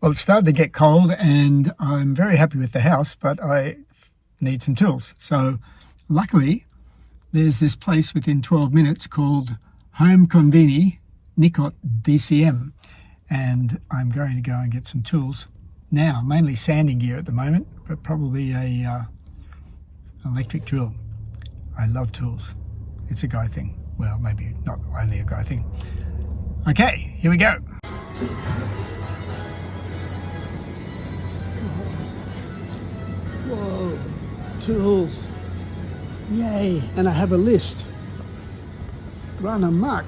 Well, it started to get cold and I'm very happy with the house, but I need some tools. So luckily, there's this place within 12 minutes called Home Conveni Nikot DCM. And I'm going to go and get some tools now, mainly sanding gear at the moment, but probably a electric drill. I love tools. It's a guy thing. Well, maybe not only a guy thing. Okay, here we go. Whoa, tools. Yay, and I have a list. Run amok.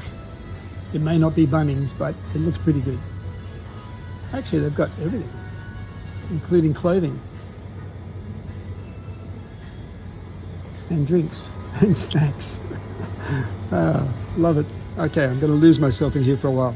It may not be Bunnings, but it looks pretty good. Actually, they've got everything, including clothing and drinks and snacks. Love it. Okay, I'm going to lose myself in here for a while.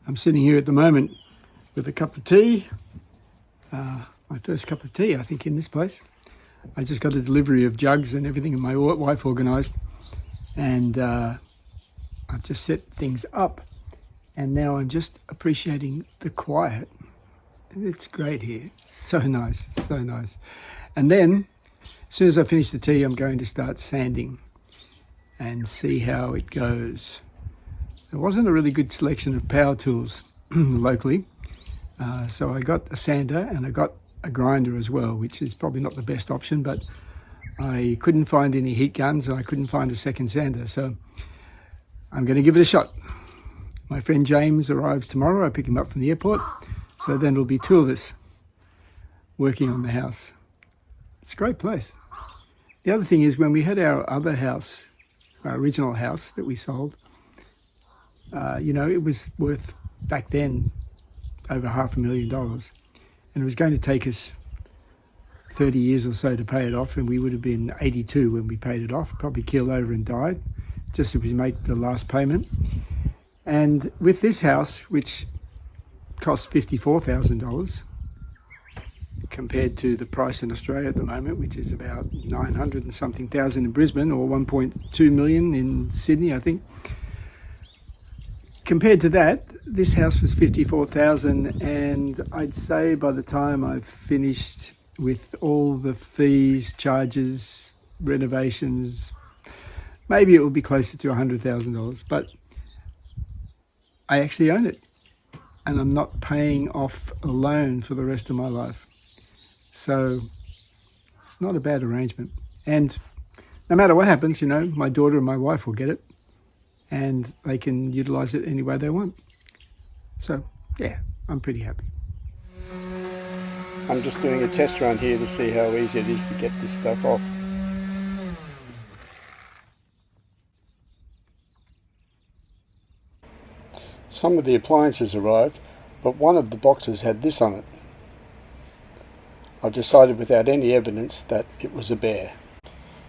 I'm sitting here at the moment with a cup of tea, my first cup of tea I think in this place. I just got a delivery of jugs and everything and my wife organised, and I've just set things up, and now I'm just appreciating the quiet. It's great here, so nice, so nice. And then as soon as I finish the tea, I'm going to start sanding and see how it goes. There wasn't a really good selection of power tools locally, so I got a sander and I got a grinder as well, which is probably not the best option, but I couldn't find any heat guns and I couldn't find a second sander, so I'm going to give it a shot. My friend James arrives tomorrow. I pick him up from the airport, so then it'll be two of us working on the house. It's a great place. The other thing is, when we had our other house, our original house that we sold, it was worth back then over $500,000, and it was going to take us 30 years or so to pay it off, and we would have been 82 when we paid it off, probably keeled over and died just as we made the last payment. And with this house, which cost $54,000 compared to the price in Australia at the moment, which is about 900 and something thousand in Brisbane, or 1.2 million in Sydney, I think. Compared to that, this house was $54,000, and I'd say by the time I've finished with all the fees, charges, renovations, maybe it will be closer to $100,000, but I actually own it, and I'm not paying off a loan for the rest of my life. So it's not a bad arrangement. And no matter what happens, my daughter and my wife will get it, and they can utilize it any way they want. So yeah, I'm pretty happy. I'm just doing a test run here to see how easy it is to get this stuff off. Some of the appliances arrived, but one of the boxes had this on it. I've decided without any evidence that it was a bear,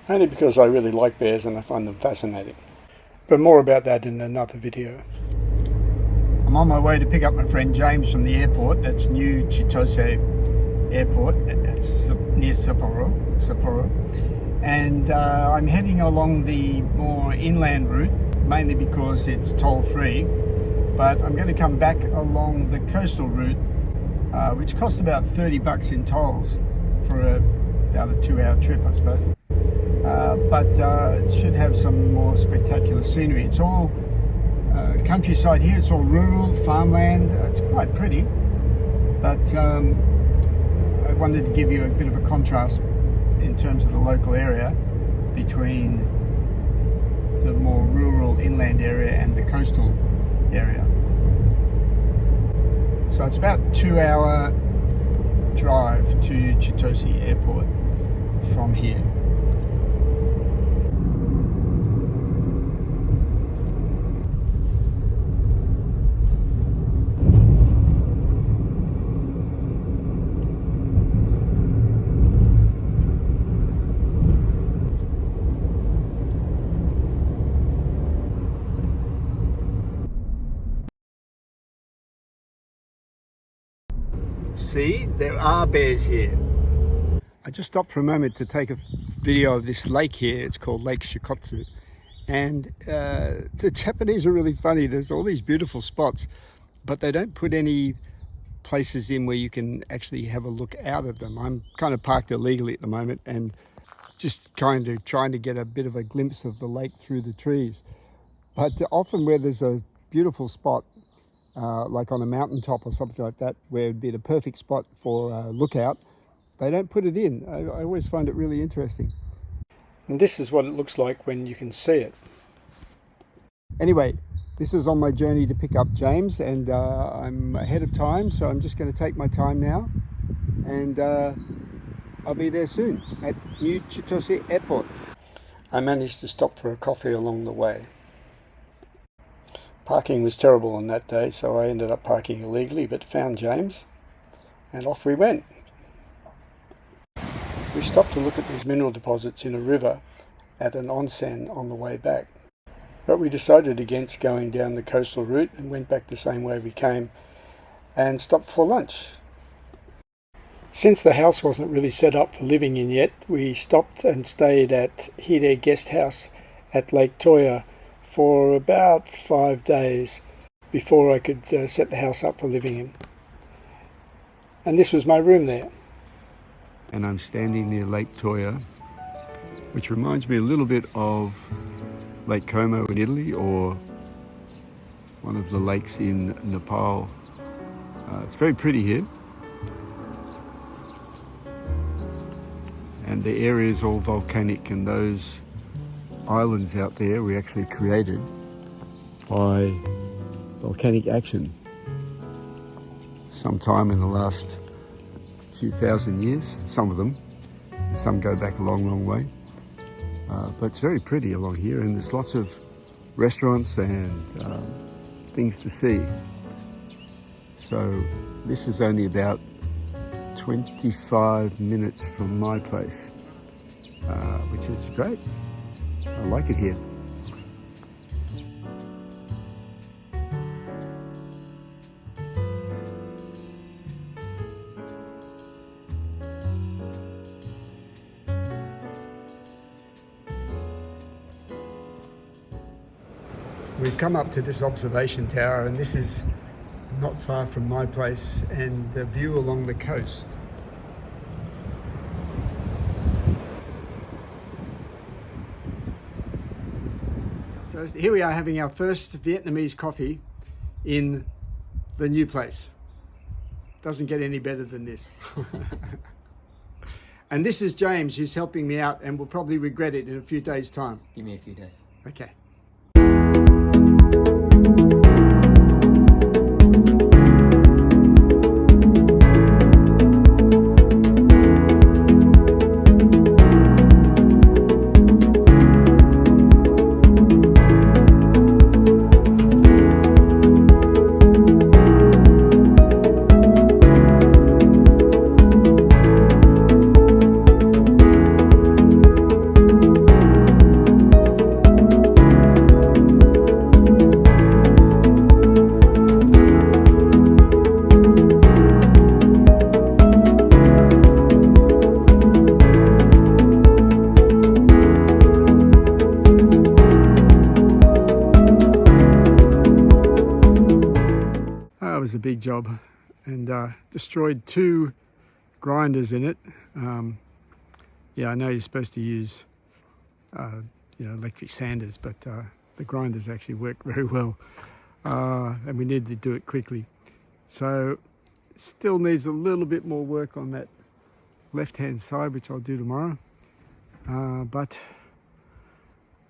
only because I really like bears and I find them fascinating. But more about that in another video. I'm on my way to pick up my friend James from the airport. That's New Chitose Airport. That's near Sapporo. And I'm heading along the more inland route, mainly because it's toll-free. But I'm going to come back along the coastal route, which costs about $30 in tolls for about a 2-hour trip, I suppose. But it should have some more spectacular scenery. It's all countryside here. It's all rural, farmland. It's quite pretty, but I wanted to give you a bit of a contrast in terms of the local area between the more rural inland area and the coastal area. So it's about a 2-hour drive to Chitose Airport from here. See, there are bears here. I just stopped for a moment to take a video of this lake here. It's called Lake Shikotsu. And the Japanese are really funny. There's all these beautiful spots, but they don't put any places in where you can actually have a look out at them. I'm kind of parked illegally at the moment and just kind of trying to get a bit of a glimpse of the lake through the trees. But often where there's a beautiful spot, like on a mountaintop or something like that, where it'd be the perfect spot for a lookout, they don't put it in. I always find it really interesting. And this is what it looks like when you can see it. Anyway, this is on my journey to pick up James, and I'm ahead of time, so I'm just going to take my time now, and I'll be there soon at New Chitose Airport. I managed to stop for a coffee along the way. Parking was terrible on that day, so I ended up parking illegally, but found James, and off we went. We stopped to look at these mineral deposits in a river at an onsen on the way back. But we decided against going down the coastal route and went back the same way we came and stopped for lunch. Since the house wasn't really set up for living in yet, we stopped and stayed at Hide Guest House at Lake Toya for about 5 days before I could set the house up for living in. And this was my room there. And I'm standing near Lake Toya, which reminds me a little bit of Lake Como in Italy, or one of the lakes in Nepal. It's very pretty here. And the area is all volcanic, and those islands out there were actually created by volcanic action sometime in the last few thousand years, some of them. Some go back a long, long way. But it's very pretty along here, and there's lots of restaurants and things to see. So this is only about 25 minutes from my place, which is great. I like it here. We've come up to this observation tower, and this is not far from my place and the view along the coast. So here we are having our first Vietnamese coffee in the new place. Doesn't get any better than this. And this is James, who's helping me out and will probably regret it in a few days' time. Give me a few days. Okay. That was a big job, and destroyed 2 grinders in it. Yeah, I know you're supposed to use electric sanders, but the grinders actually work very well, and we needed to do it quickly. So it still needs a little bit more work on that left-hand side, which I'll do tomorrow. But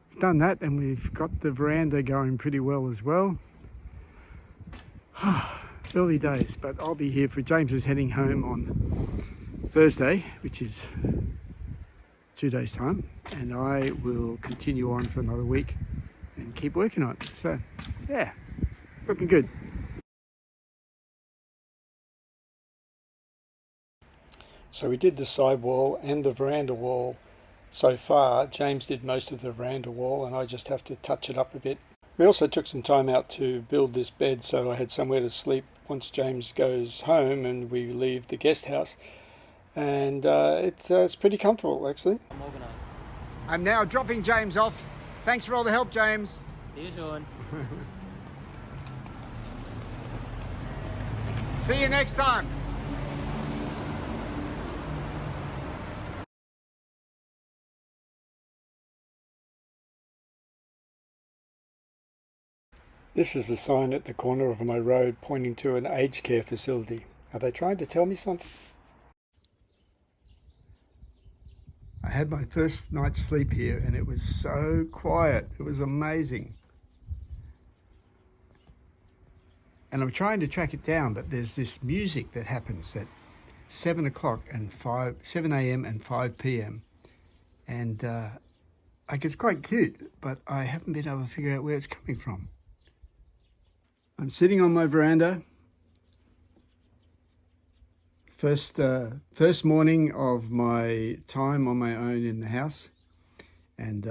we've done that, and we've got the veranda going pretty well as well. Early days, but I'll be here for James is heading home on Thursday, which is 2 days' time, and I will continue on for another week and keep working on it. So, yeah, it's looking good. So we did the side wall and the veranda wall so far. James did most of the veranda wall, and I just have to touch it up a bit. We also took some time out to build this bed so I had somewhere to sleep once James goes home and we leave the guest house. And it's pretty comfortable, actually. I'm organised. I'm now dropping James off. Thanks for all the help, James. See you soon. See you next time. This is a sign at the corner of my road pointing to an aged care facility. Are they trying to tell me something? I had my first night's sleep here and it was so quiet. It was amazing. And I'm trying to track it down, but there's this music that happens at 7 o'clock and 7 a.m. and 5 p.m. And like it's quite cute, but I haven't been able to figure out where it's coming from. I'm sitting on my veranda. First morning of my time on my own in the house, and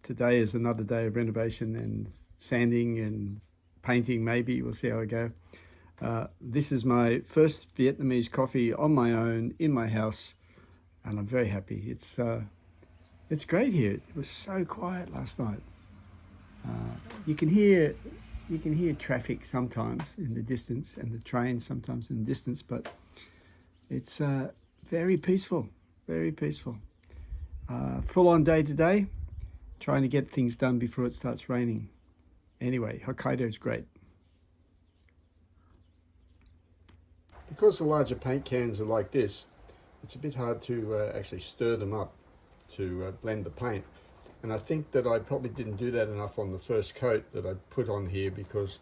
today is another day of renovation and sanding and painting. Maybe we'll see how I go. This is my first Vietnamese coffee on my own in my house, and I'm very happy. It's great here. It was so quiet last night. You can hear traffic sometimes in the distance, and the trains sometimes in the distance, but it's very peaceful, very peaceful. Full on day today, trying to get things done before it starts raining. Anyway, Hokkaido is great. Because the larger paint cans are like this, it's a bit hard to actually stir them up to blend the paint. And I think that I probably didn't do that enough on the first coat that I put on here because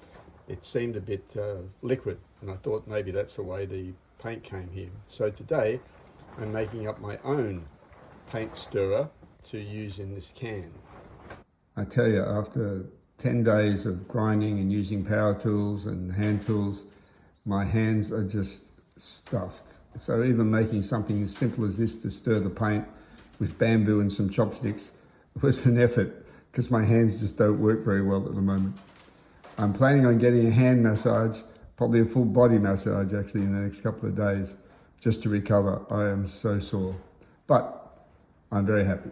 it seemed a bit liquid, and I thought maybe that's the way the paint came here. So today I'm making up my own paint stirrer to use in this can. I tell you, after 10 days of grinding and using power tools and hand tools, my hands are just stuffed. So even making something as simple as this to stir the paint with bamboo and some chopsticks was an effort because my hands just don't work very well at the moment. I'm planning on getting a hand massage, probably a full body massage actually in the next couple of days, just to recover. I am so sore, but I'm very happy.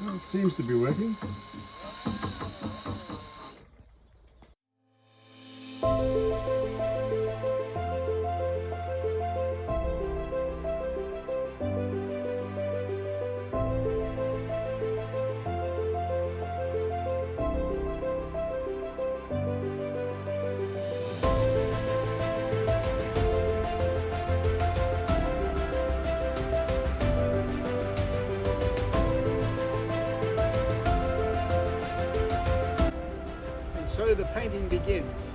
Well, it seems to be working. So the painting begins.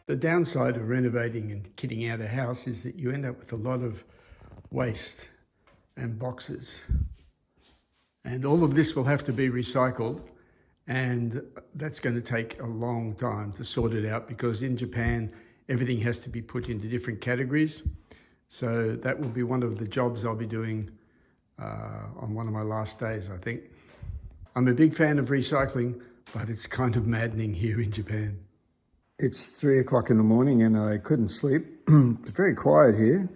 The downside of renovating and kitting out a house is that you end up with a lot of waste and boxes. And all of this will have to be recycled, and that's going to take a long time to sort it out because in Japan, everything has to be put into different categories. So that will be one of the jobs I'll be doing on one of my last days, I think. I'm a big fan of recycling, but it's kind of maddening here in Japan. It's 3 o'clock in the morning and I couldn't sleep. It's very quiet here,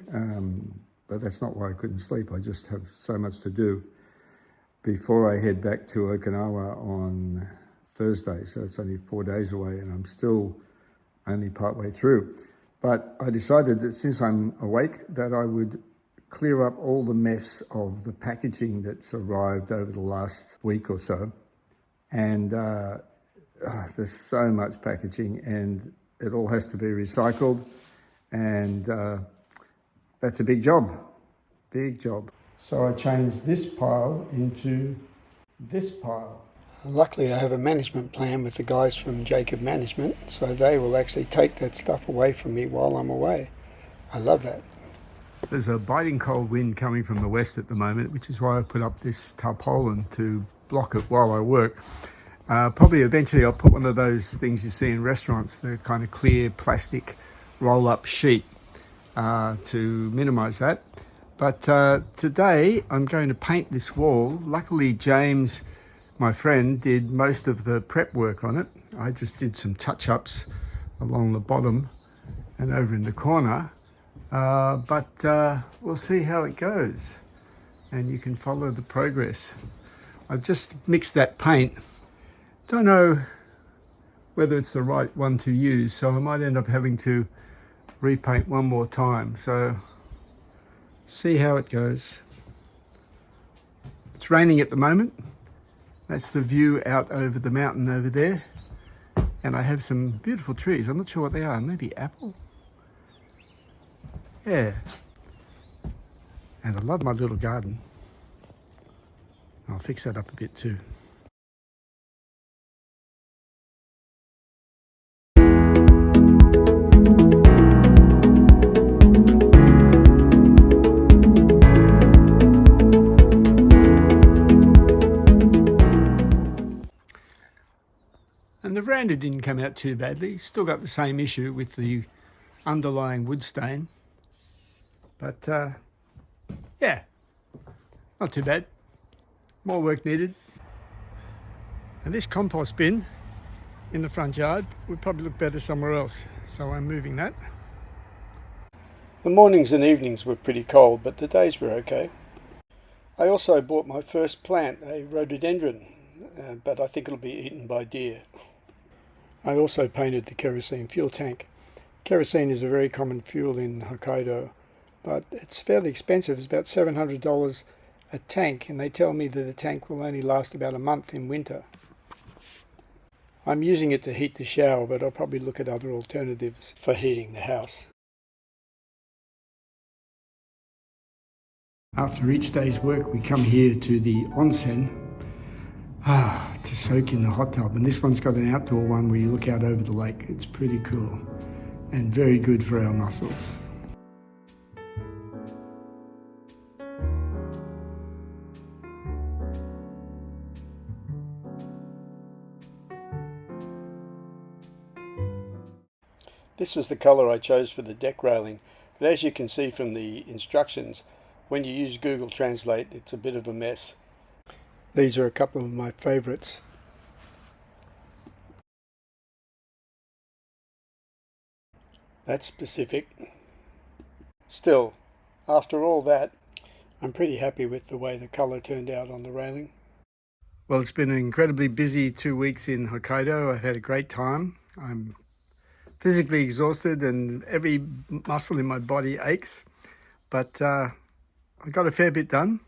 but that's not why I couldn't sleep. I just have so much to do before I head back to Okinawa on Thursday. So it's only 4 days away and I'm still only partway through. But I decided that since I'm awake that I would clear up all the mess of the packaging that's arrived over the last week or so. And there's so much packaging and it all has to be recycled. And that's a big job, big job. So I changed this pile into this pile. Luckily I have a management plan with the guys from Jacob Management, so they will actually take that stuff away from me while I'm away. I love that. There's a biting cold wind coming from the west at the moment, which is why I put up this tarpaulin to block it while I work. Probably eventually I'll put one of those things you see in restaurants, the kind of clear plastic roll-up sheet to minimise that. But today I'm going to paint this wall. Luckily James, my friend, did most of the prep work on it. I just did some touch-ups along the bottom and over in the corner. But we'll see how it goes and you can follow the progress. I've just mixed that paint. Don't know whether it's the right one to use, so I might end up having to repaint one more time. So see how it goes. It's raining at the moment. That's the view out over the mountain over there. And I have some beautiful trees. I'm not sure what they are. Maybe apple? Yeah. And I love my little garden. I'll fix that up a bit too. And the veranda didn't come out too badly. Still got the same issue with the underlying wood stain. But yeah, not too bad. More work needed. And this compost bin in the front yard would probably look better somewhere else. So I'm moving that. The mornings and evenings were pretty cold, but the days were okay. I also bought my first plant, a rhododendron, but I think it'll be eaten by deer. I also painted the kerosene fuel tank. Kerosene is a very common fuel in Hokkaido, but it's fairly expensive. It's about $700 a tank, and they tell me that a tank will only last about a month in winter. I'm using it to heat the shower, but I'll probably look at other alternatives for heating the house. After each day's work, we come here to the onsen to soak in the hot tub. And this one's got an outdoor one where you look out over the lake. It's pretty cool and very good for our muscles. This was the colour I chose for the deck railing, but as you can see from the instructions, when you use Google Translate, it's a bit of a mess. These are a couple of my favourites. That's specific. Still, after all that, I'm pretty happy with the way the colour turned out on the railing. Well, it's been an incredibly busy 2 weeks in Hokkaido. I've had a great time. I'm physically exhausted and every muscle in my body aches, but I got a fair bit done.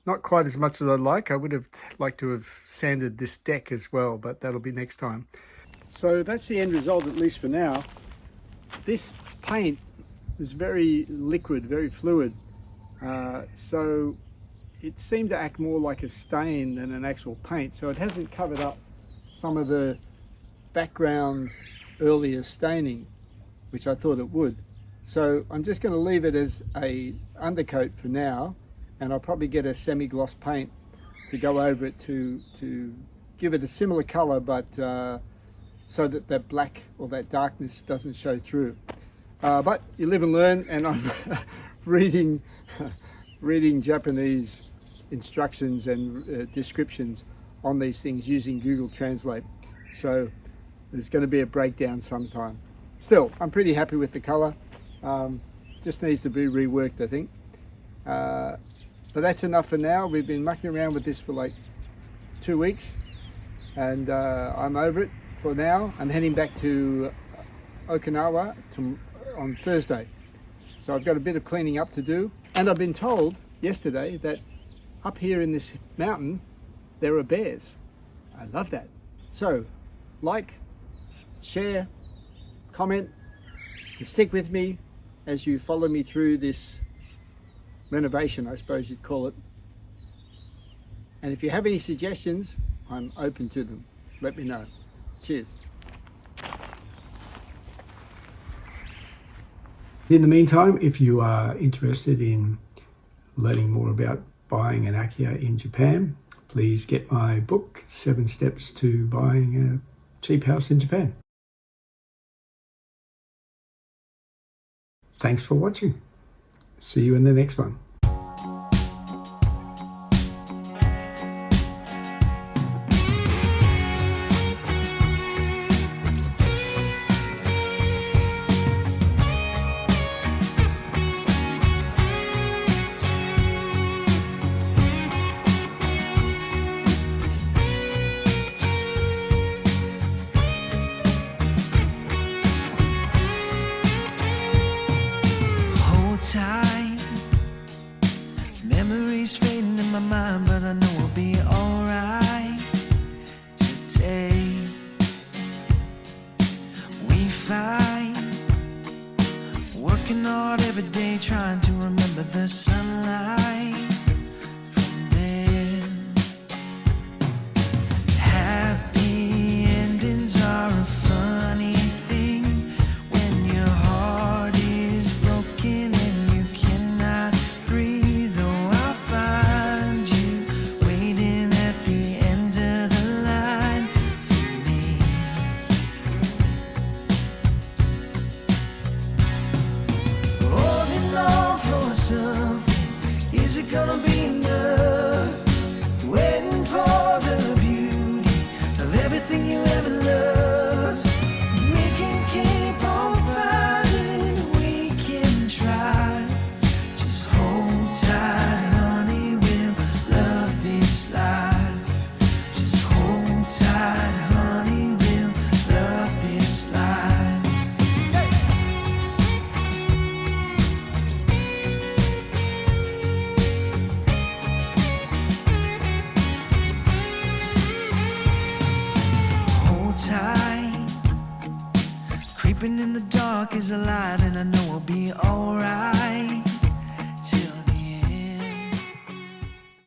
Not quite as much as I'd like. I would have liked to have sanded this deck as well, but that'll be next time. So that's the end result, at least for now. This paint is very liquid, very fluid. So it seemed to act more like a stain than an actual paint. So it hasn't covered up some of the background's earlier staining, which I thought it would. So I'm just going to leave it as a undercoat for now, and I'll probably get a semi-gloss paint to go over it to give it a similar color, but so that that black or that darkness doesn't show through. But you live and learn, and I'm reading Japanese instructions and descriptions on these things using Google Translate. So there's going to be a breakdown sometime. Still, I'm pretty happy with the color. Just needs to be reworked, I think. But that's enough for now. We've been mucking around with this for like 2 weeks, and I'm over it for now. I'm heading back to Okinawa on Thursday. So I've got a bit of cleaning up to do. And I've been told yesterday that up here in this mountain, there are bears. I love that. So, like, share, comment, and stick with me as you follow me through this renovation, I suppose you'd call it. And if you have any suggestions, I'm open to them. Let me know. Cheers. In the meantime, if you are interested in learning more about buying an AKIYA in Japan, please get my book, 7 Steps to Buying a Cheap House in Japan. Thanks for watching. See you in the next one. Memories fading in my mind, but I know we'll be alright today. We fight, working hard every day, trying to remember the sunlight from then. Happy endings are a funny thing when your heart is broken and you cannot breathe. Something, is it gonna be enough? Waiting for the beauty of everything you ever loved. We can keep on fighting, we can try. Just hold tight, honey, we'll love this life. Just hold tight, honey, we'll love this life. Tight, creeping in the dark is a light, and I know we'll be alright.